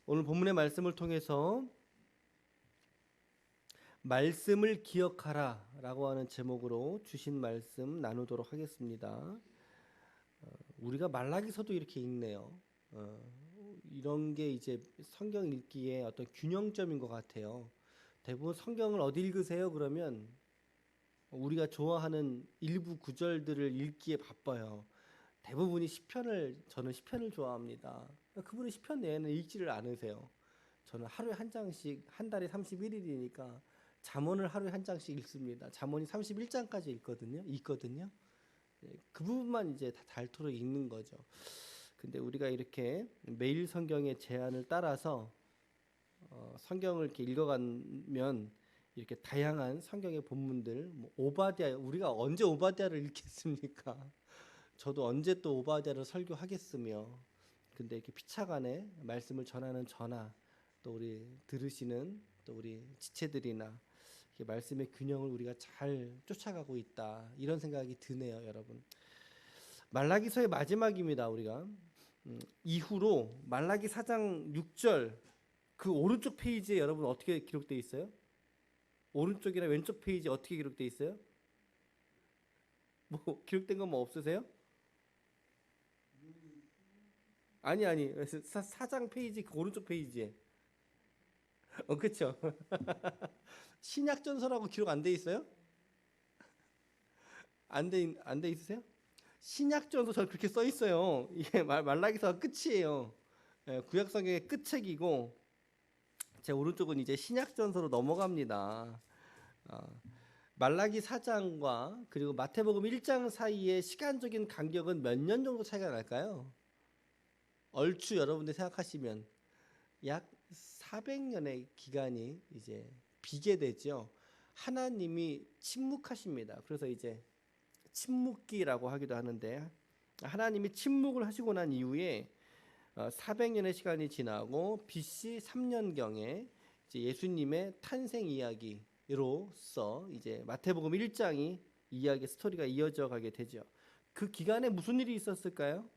오늘 본문의 말씀을 통해서 말씀을 기억하라 라고 하는 제목으로 주신 말씀 나누도록 하겠습니다. 우리가 말라기서도 이렇게 읽네요. 이런 게 이제 성경 읽기에 어떤 균형점인 것 같아요. 대부분 성경을 어디 읽으세요? 그러면 우리가 좋아하는 일부 구절들을 읽기에 바빠요. 대부분이 저는 시편을 좋아합니다. 그분은 시편 내에는 읽지를 않으세요. 저는 하루에 한 장씩, 한 달에 31일이니까 잠언을 하루에 한 장씩 읽습니다. 잠언이 31장까지 읽거든요. 그 부분만 이제 다 닳도록 읽는 거죠. 근데 우리가 이렇게 매일 성경의 제안을 따라서 성경을 이렇게 읽어가면 이렇게 다양한 성경의 본문들, 오바댜, 우리가 언제 오바댜를 읽겠습니까? 저도 언제 또 오바댜를 설교하겠으며, 근데 이렇게 피차간에 말씀을 전하는 저나 또 우리 들으시는 또 우리 지체들이나 이렇게 말씀의 균형을 우리가 잘 쫓아가고 있다, 이런 생각이 드네요, 여러분. 말라기서의 마지막입니다. 우리가 이후로 말라기 4장 6절 그 오른쪽 페이지에 여러분 어떻게 기록되어 있어요? 오른쪽이나 왼쪽 페이지 어떻게 기록되어 있어요? 뭐 기록된 건 뭐 없으세요? 아니 4장 페이지 그 오른쪽 페이지에 그쵸? 신약전서라고 기록 안 돼 있어요? 안 돼 있으세요? 신약전서 저 그렇게 써 있어요. 이게 말라기서가 끝이에요. 구약성경의 끝책이고 제 오른쪽은 이제 신약전서로 넘어갑니다. 말라기 4장과 그리고 마태복음 1장 사이의 시간적인 간격은 몇 년 정도 차이가 날까요? 얼추 여러분들 생각하시면 약 400년의 기간이 이제 비게 되죠. 하나님이 침묵하십니다. 그래서 이제 침묵기라고 하기도 하는데, 하나님이 침묵을 하시고 난 이후에 400년의 시간이 지나고 BC 3년경에 이제 예수님의 탄생 이야기로서 이제 마태복음 1장이 이야기 스토리가 이어져 가게 되죠. 그 기간에 무슨 일이 있었을까요?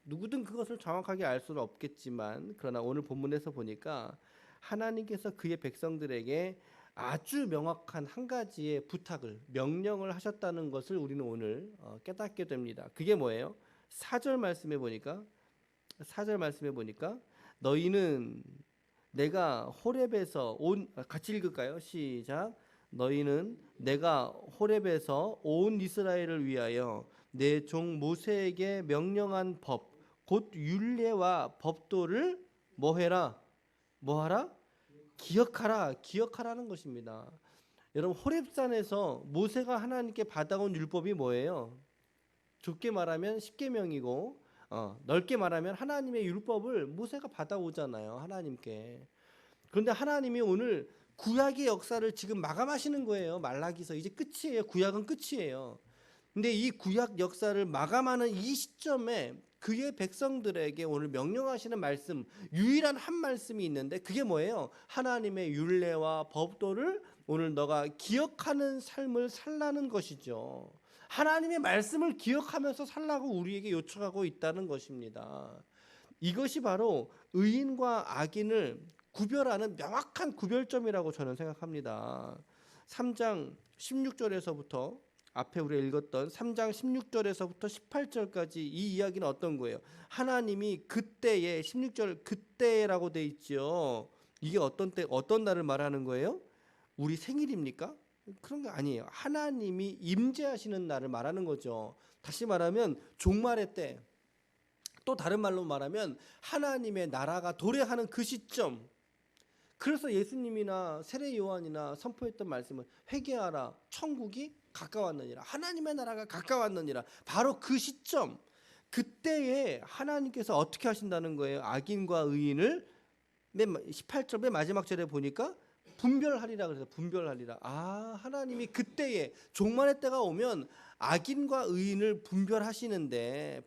누구든 그것을 정확하게 알 수는 없겠지만, 그러나 오늘 본문에서 보니까 하나님께서 그의 백성들에게 아주 명확한 한 가지의 부탁을, 명령을 하셨다는 것을 우리는 오늘 깨닫게 됩니다. 그게 뭐예요? 4절 말씀에 보니까 너희는 내가 호렙에서 같이 읽을까요? 시작. 너희는 내가 호렙에서 온 이스라엘을 위하여 내 종 모세에게 명령한 법 곧 율례와 법도를 뭐해라? 뭐하라? 기억하라는 것입니다. 여러분, 호렙산에서 모세가 하나님께 받아온 율법이 뭐예요? 좁게 말하면 십계명이고, 넓게 말하면 하나님의 율법을 모세가 받아오잖아요, 하나님께. 그런데 하나님이 오늘 구약의 역사를 지금 마감하시는 거예요. 말라기서 이제 끝이에요. 구약은 끝이에요. 근데 이 구약 역사를 마감하는 이 시점에 그의 백성들에게 오늘 명령하시는 말씀, 유일한 한 말씀이 있는데 그게 뭐예요? 하나님의 율례와 법도를 오늘 너가 기억하는 삶을 살라는 것이죠. 하나님의 말씀을 기억하면서 살라고 우리에게 요청하고 있다는 것입니다. 이것이 바로 의인과 악인을 구별하는 명확한 구별점이라고 저는 생각합니다. 3장 16절에서부터 앞에 우리가 읽었던 3장 16절에서부터 18절까지 이 이야기는 어떤 거예요? 하나님이 그때에 16절 그때라고 돼 있죠. 이게 어떤 때 어떤 날을 말하는 거예요? 우리 생일입니까? 그런 게 아니에요. 하나님이 임재하시는 날을 말하는 거죠. 다시 말하면 종말의 때, 또 다른 말로 말하면 하나님의 나라가 도래하는 그 시점. 그래서 예수님이나 세례 요한이나 선포했던 말씀은 회개하라, 천국이 가까웠느니라, 하나님의 나라가 가까웠느니라. 바로 그 시점, 그때에 하나님께서 어떻게 하신다는 거예요? 악인과 의인을 18절 맨 마지막 절에 보니까 분별하리라 그래서 분별하리라. 하나님이 그때에 종말의 때가 오면 악인과 의인을 분별하시는데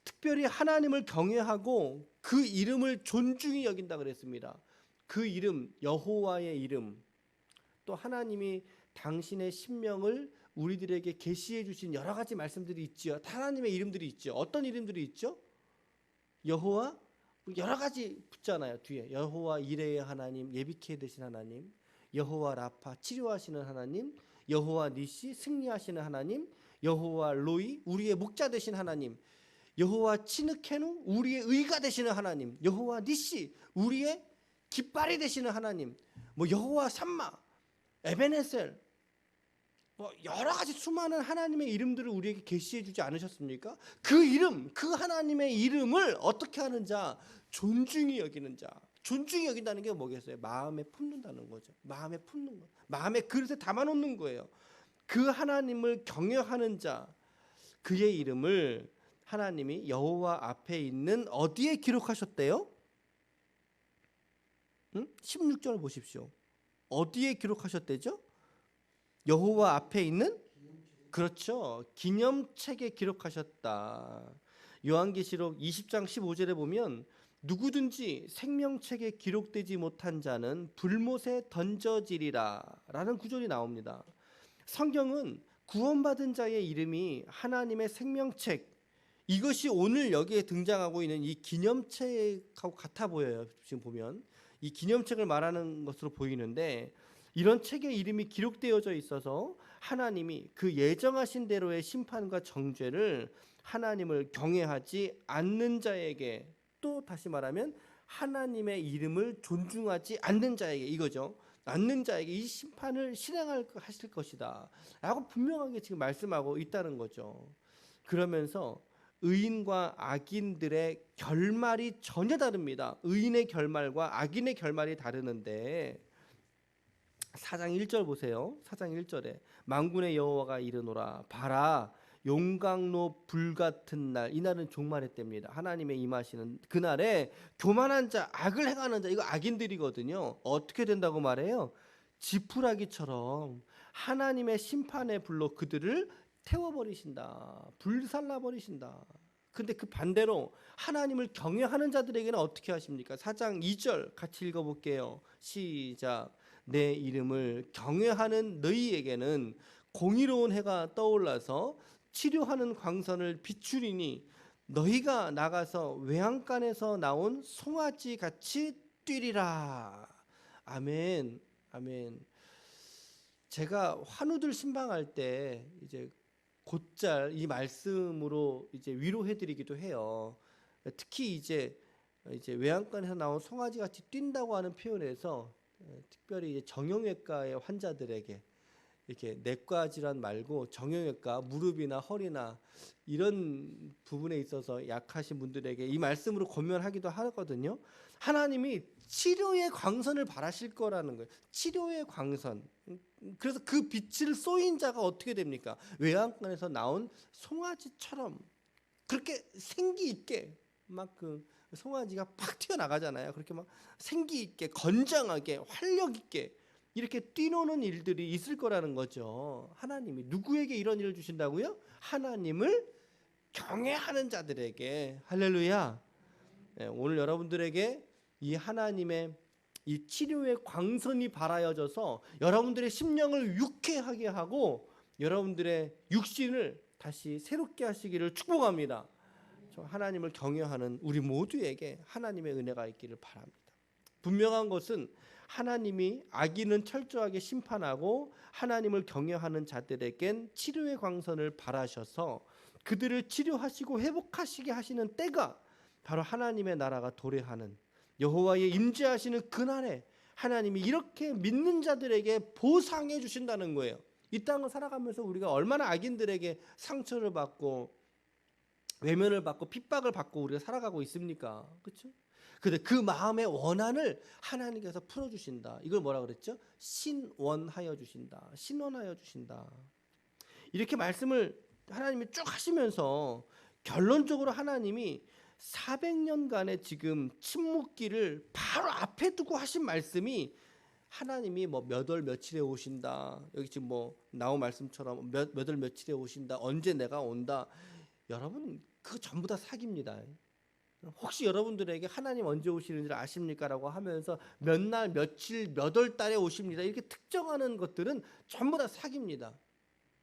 특별히 하나님을 경외하고 그 이름을 존중히 여긴다 그랬습니다. 그 이름, 여호와의 이름, 또 하나님이 당신의 신명을 우리들에게 계시해 주신 여러 가지 말씀들이 있지요. 하나님의 이름들이 있죠. 어떤 이름들이 있죠? 여호와 여러 가지 붙잖아요. 뒤에 여호와 이레의 하나님, 예비케 되신 하나님, 여호와 라파 치료하시는 하나님, 여호와 니시 승리하시는 하나님, 여호와 로이 우리의 목자 되신 하나님, 여호와 치느케누 우리의 의가 되시는 하나님, 여호와 니시 우리의 깃발이 되시는 하나님, 뭐 여호와 삼마, 에베네셀, 뭐 여러 가지 수많은 하나님의 이름들을 우리에게 계시해 주지 않으셨습니까? 그 이름, 그 하나님의 이름을 어떻게 하는 자, 존중히 여기는 자. 존중히 여긴다는 게 뭐겠어요? 마음에 품는다는 거죠. 마음에 품는 거. 마음에 그릇에 담아 놓는 거예요. 그 하나님을 경외하는 자, 그의 이름을 하나님이 여호와 앞에 있는 어디에 기록하셨대요? 16절 보십시오. 어디에 기록하셨대죠? 여호와 앞에 있는, 그렇죠, 기념책에 기록하셨다. 요한계시록 20장 15절에 보면 누구든지 생명책에 기록되지 못한 자는 불못에 던져지리라 라는 구절이 나옵니다. 성경은 구원받은 자의 이름이 하나님의 생명책, 이것이 오늘 여기에 등장하고 있는 이 기념책하고 같아 보여요. 지금 보면 이 기념책을 말하는 것으로 보이는데, 이런 책에 이름이 기록되어져 있어서 하나님이 그 예정하신 대로의 심판과 정죄를 하나님을 경외하지 않는 자에게, 또 다시 말하면 하나님의 이름을 존중하지 않는 자에게, 이거죠. 않는 자에게 이 심판을 하실 것이다 라고 분명하게 지금 말씀하고 있다는 거죠. 그러면서 의인과 악인들의 결말이 전혀 다릅니다. 의인의 결말과 악인의 결말이 다르는데 4장 1절 보세요. 4장 1절에 만군의 여호와가 이르노라, 봐라 용광로 불같은 날, 이날은 종말의 때입니다. 하나님의 임하시는 그날에 교만한 자, 악을 행하는 자, 이거 악인들이거든요. 어떻게 된다고 말해요? 지푸라기처럼 하나님의 심판의 불로 그들을 태워버리신다, 불살라버리신다. 근데 그 반대로 하나님을 경외하는 자들에게는 어떻게 하십니까? 4장 2절 같이 읽어볼게요. 시작. 내 이름을 경외하는 너희에게는 공의로운 해가 떠올라서 치료하는 광선을 비추리니 너희가 나가서 외양간에서 나온 송아지 같이 뛰리라. 아멘, 아멘. 제가 환우들 신방할 때 이제 곧잘 이 말씀으로 이제 위로해드리기도 해요. 특히 이제 외양간에서 나온 송아지 같이 뛴다고 하는 표현에서 특별히 이제 정형외과의 환자들에게, 이렇게 내과 질환 말고 정형외과, 무릎이나 허리나 이런 부분에 있어서 약하신 분들에게 이 말씀으로 권면하기도 하거든요. 하나님이 치료의 광선을 바라실 거라는 거예요. 치료의 광선. 그래서 그 빛을 쏘인 자가 어떻게 됩니까? 외양간에서 나온 송아지처럼 그렇게 생기 있게 막 그 송아지가 팍 튀어나가잖아요. 그렇게 막 생기 있게, 건장하게, 활력 있게 이렇게 뛰노는 일들이 있을 거라는 거죠. 하나님이 누구에게 이런 일을 주신다고요? 하나님을 경외하는 자들에게. 할렐루야. 네, 오늘 여러분들에게 이 하나님의 이 치료의 광선이 발하여져서 여러분들의 심령을 유쾌하게 하고 여러분들의 육신을 다시 새롭게 하시기를 축복합니다. 하나님을 경외하는 우리 모두에게 하나님의 은혜가 있기를 바랍니다. 분명한 것은 하나님이 악인은 철저하게 심판하고 하나님을 경외하는 자들에겐 치료의 광선을 발하셔서 그들을 치료하시고 회복하시게 하시는 때가 바로 하나님의 나라가 도래하는, 여호와의 임재하시는 그날에 하나님이 이렇게 믿는 자들에게 보상해 주신다는 거예요. 이 땅을 살아가면서 우리가 얼마나 악인들에게 상처를 받고 외면을 받고 핍박을 받고 우리가 살아가고 있습니까? 그렇죠? 근데 그 마음의 원한을 하나님께서 풀어주신다. 이걸 뭐라 그랬죠? 신원하여 주신다. 신원하여 주신다. 이렇게 말씀을 하나님이 쭉 하시면서 결론적으로 하나님이 400년간의 지금 침묵기를 바로 앞에 두고 하신 말씀이, 하나님이 뭐 몇 월 며칠에 오신다, 여기 지금 뭐 나온 말씀처럼 몇 월 며칠에 오신다, 언제 내가 온다, 여러분 그거 전부 다 사기입니다. 혹시 여러분들에게 하나님 언제 오시는지 아십니까? 라고 하면서 몇 날 며칠 몇 월 달에 오십니다, 이렇게 특정하는 것들은 전부 다 사기입니다.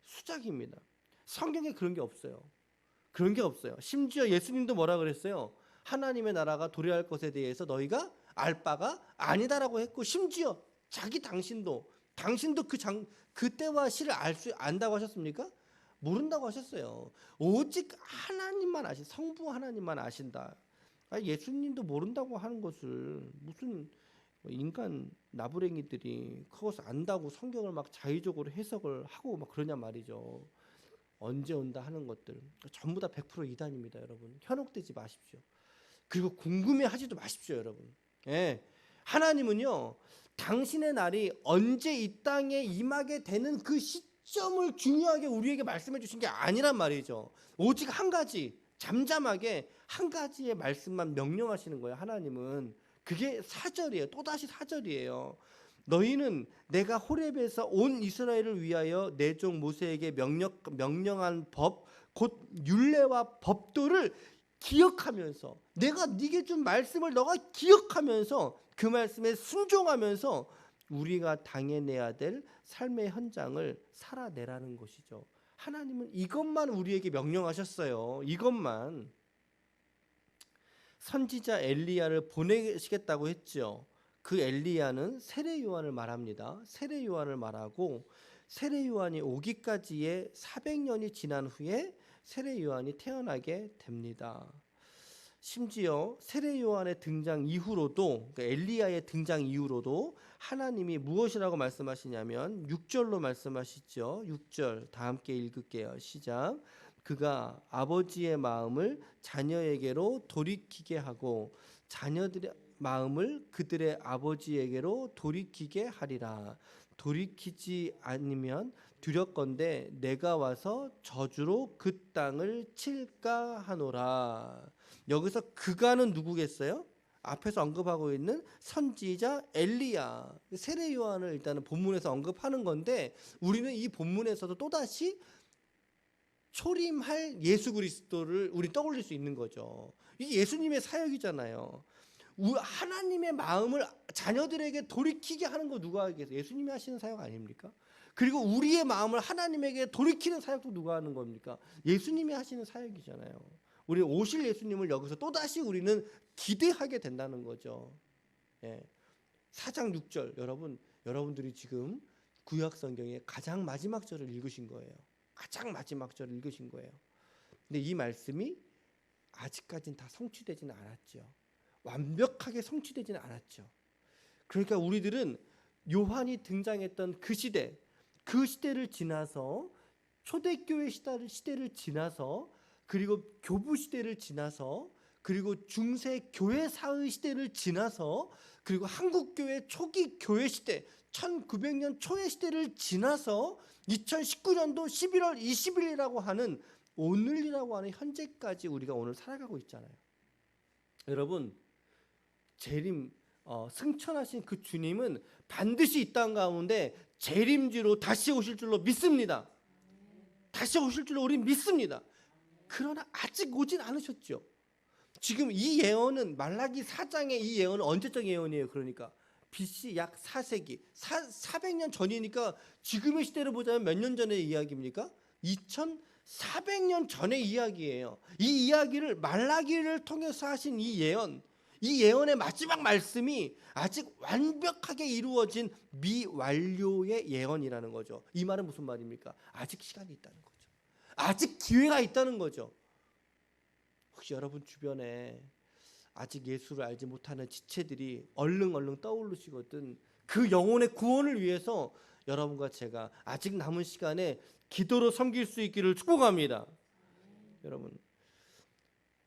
수작입니다. 성경에 그런 게 없어요. 그런 게 없어요. 심지어 예수님도 뭐라 그랬어요? 하나님의 나라가 도래할 것에 대해서 너희가 알 바가 아니다라고 했고, 심지어 당신도 그 때와 시를 안다고 하셨습니까? 모른다고 하셨어요. 오직 하나님만 성부 하나님만 아신다. 예수님도 모른다고 하는 것을 무슨 인간 나부랭이들이 그것을 안다고 성경을 막 자의적으로 해석을 하고 막 그러냐 말이죠. 언제 온다 하는 것들 전부 다 100% 이단입니다, 여러분. 현혹되지 마십시오. 그리고 궁금해하지도 마십시오, 여러분. 예. 하나님은요, 당신의 날이 언제 이 땅에 임하게 되는 그 시점을 중요하게 우리에게 말씀해 주신 게 아니란 말이죠. 오직 한 가지, 잠잠하게 한 가지의 말씀만 명령하시는 거예요, 하나님은. 그게 4절이에요. 또다시 4절이에요. 너희는 내가 호렙에서 온 이스라엘을 위하여 내 종 모세에게 명령한 법, 곧 율례와 법도를 기억하면서, 내가 네게 준 말씀을 너가 기억하면서 그 말씀에 순종하면서 우리가 당해내야 될 삶의 현장을 살아내라는 것이죠. 하나님은 이것만 우리에게 명령하셨어요. 이것만. 선지자 엘리야를 보내시겠다고 했죠. 그 엘리야는 세례 요한을 말합니다. 세례 요한을 말하고, 세례 요한이 오기까지의 400년이 지난 후에 세례 요한이 태어나게 됩니다. 심지어 세례 요한의 등장 이후로도, 그러니까 엘리야의 등장 이후로도 하나님이 무엇이라고 말씀하시냐면 6절로 말씀하시죠. 6절 다 함께 읽을게요. 시작. 그가 아버지의 마음을 자녀에게로 돌이키게 하고 자녀들의 마음을 그들의 아버지에게로 돌이키게 하리라. 돌이키지 않으면 두렵건대 내가 와서 저주로 그 땅을 칠까 하노라. 여기서 그가는 누구겠어요? 앞에서 언급하고 있는 선지자 엘리야, 세례 요한을 일단은 본문에서 언급하는 건데, 우리는 이 본문에서도 또다시 초림할 예수 그리스도를 우리 떠올릴 수 있는 거죠. 이게 예수님의 사역이잖아요. 하나님의 마음을 자녀들에게 돌이키게 하는 거 누가 하겠어요? 예수님이 하시는 사역 아닙니까? 그리고 우리의 마음을 하나님에게 돌이키는 사역도 누가 하는 겁니까? 예수님이 하시는 사역이잖아요. 우리 오실 예수님을 여기서 또다시 우리는 기대하게 된다는 거죠. 예. 4장 6절, 여러분들이 지금 구약 성경의 가장 마지막 절을 읽으신 거예요. 가장 마지막 절을 읽으신 거예요. 근데 이 말씀이 아직까지는 다 성취되지는 않았죠. 완벽하게 성취되지는 않았죠. 그러니까 우리들은 요한이 등장했던 그 시대를 지나서, 초대교회 시대를 지나서, 그리고 교부 시대를 지나서, 그리고 중세 교회사의 시대를 지나서, 그리고 한국교회 초기 교회 시대 1900년 초의 시대를 지나서 2019년도 11월 20일이라고 하는 오늘이라고 하는 현재까지 우리가 오늘 살아가고 있잖아요. 여러분, 재림 승천하신 그 주님은 반드시 이 땅 가운데 재림지로 다시 오실 줄로 믿습니다. 다시 오실 줄로 우리 믿습니다. 그러나 아직 오진 않으셨죠. 지금 이 예언은, 말라기 4장의 이 예언은 언제적 예언이에요? 그러니까 BC 약 4세기 400년 전이니까 지금의 시대로 보자면 몇 년 전의 이야기입니까? 2400년 전의 이야기예요. 이 이야기를 말라기를 통해서 하신 이 예언의 마지막 말씀이 아직 완벽하게 이루어진 미완료의 예언이라는 거죠. 이 말은 무슨 말입니까? 아직 시간이 있다는 거죠. 아직 기회가 있다는 거죠. 혹시 여러분 주변에 아직 예수를 알지 못하는 지체들이 얼른 떠오르시거든, 그 영혼의 구원을 위해서 여러분과 제가 아직 남은 시간에 기도로 섬길 수 있기를 축복합니다. 여러분,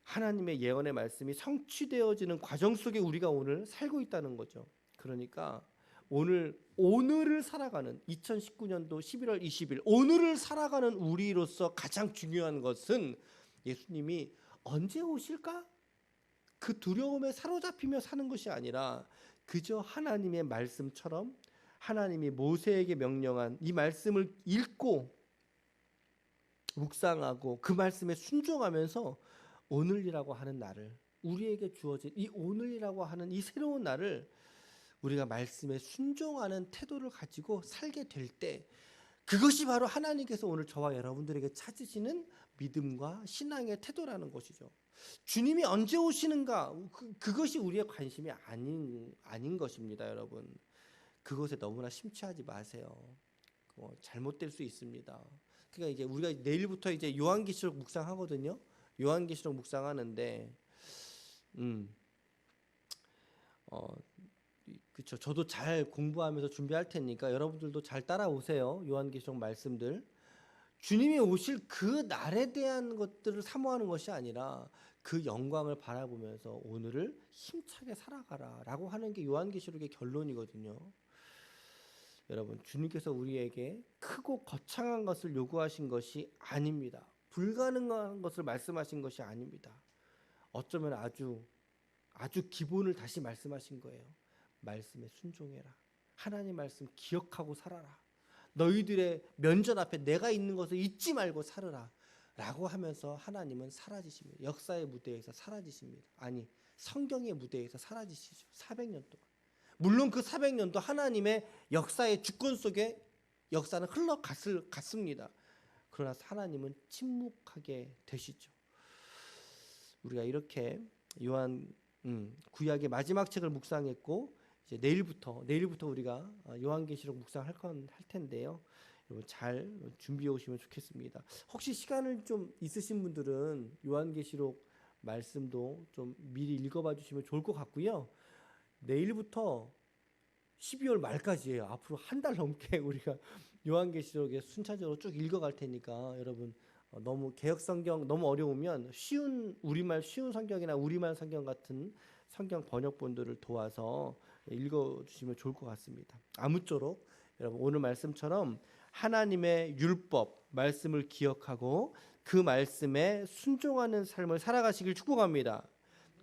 하나님의 예언의 말씀이 성취되어지는 과정 속에 우리가 오늘 살고 있다는 거죠. 그러니까 오늘을 살아가는 2019년도 11월 20일 오늘을 살아가는 우리로서 가장 중요한 것은 예수님이 언제 오실까? 그 두려움에 사로잡히며 사는 것이 아니라 그저 하나님의 말씀처럼 하나님이 모세에게 명령한 이 말씀을 읽고 묵상하고 그 말씀에 순종하면서 오늘이라고 하는 날을, 우리에게 주어진 이 오늘이라고 하는 이 새로운 날을 우리가 말씀에 순종하는 태도를 가지고 살게 될 때, 그것이 바로 하나님께서 오늘 저와 여러분들에게 찾으시는 믿음과 신앙의 태도라는 것이죠. 주님이 언제 오시는가? 그것이 우리의 관심이 아닌 것입니다, 여러분. 그것에 너무나 심취하지 마세요. 잘못될 수 있습니다. 그러니까 이제 우리가 내일부터 이제 요한계시록 묵상하거든요. 요한계시록 묵상하는데, 그렇죠. 저도 잘 공부하면서 준비할 테니까 여러분들도 잘 따라오세요. 요한계시록 말씀들. 주님이 오실 그 날에 대한 것들을 사모하는 것이 아니라 그 영광을 바라보면서 오늘을 힘차게 살아가라라고 하는 게 요한계시록의 결론이거든요. 여러분, 주님께서 우리에게 크고 거창한 것을 요구하신 것이 아닙니다. 불가능한 것을 말씀하신 것이 아닙니다. 어쩌면 아주 기본을 다시 말씀하신 거예요. 말씀에 순종해라. 하나님 말씀 기억하고 살아라. 너희들의 면전 앞에 내가 있는 것을 잊지 말고 살아라 라고 하면서 하나님은 사라지십니다. 역사의 무대에서 사라지십니다. 아니, 성경의 무대에서 사라지시죠. 400년 동안. 물론 그 400년도 하나님의 역사의 주권 속에 역사는 흘러갔습니다. 그러나 하나님은 침묵하게 되시죠. 우리가 이렇게 요한 구약의 마지막 책을 묵상했고, 이제 내일부터 우리가 요한계시록 묵상할 텐데요. 여러분 잘 준비해 오시면 좋겠습니다. 혹시 시간을 좀 있으신 분들은 요한계시록 말씀도 좀 미리 읽어봐 주시면 좋을 것 같고요. 내일부터 12월 말까지예요. 앞으로 한 달 넘게 우리가 요한계시록에 순차적으로 쭉 읽어갈 테니까 여러분 너무 개역성경 너무 어려우면 우리말 쉬운 성경이나 우리말 성경 같은 성경 번역본들을 도와서 읽어주시면 좋을 것 같습니다. 아무쪼록 여러분 오늘 말씀처럼 하나님의 율법 말씀을 기억하고 그 말씀에 순종하는 삶을 살아가시길 축복합니다.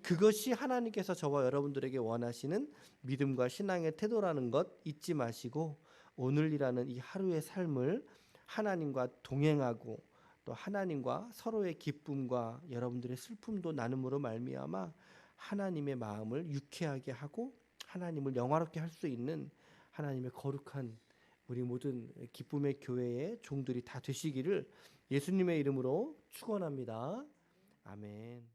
그것이 하나님께서 저와 여러분들에게 원하시는 믿음과 신앙의 태도라는 것 잊지 마시고 오늘이라는 이 하루의 삶을 하나님과 동행하고 또 하나님과 서로의 기쁨과 여러분들의 슬픔도 나눔으로 말미암아 하나님의 마음을 유쾌하게 하고 하나님을 영화롭게 할 수 있는 하나님의 거룩한 우리 모든 기쁨의 교회의 종들이 다 되시기를 예수님의 이름으로 축원합니다. 아멘.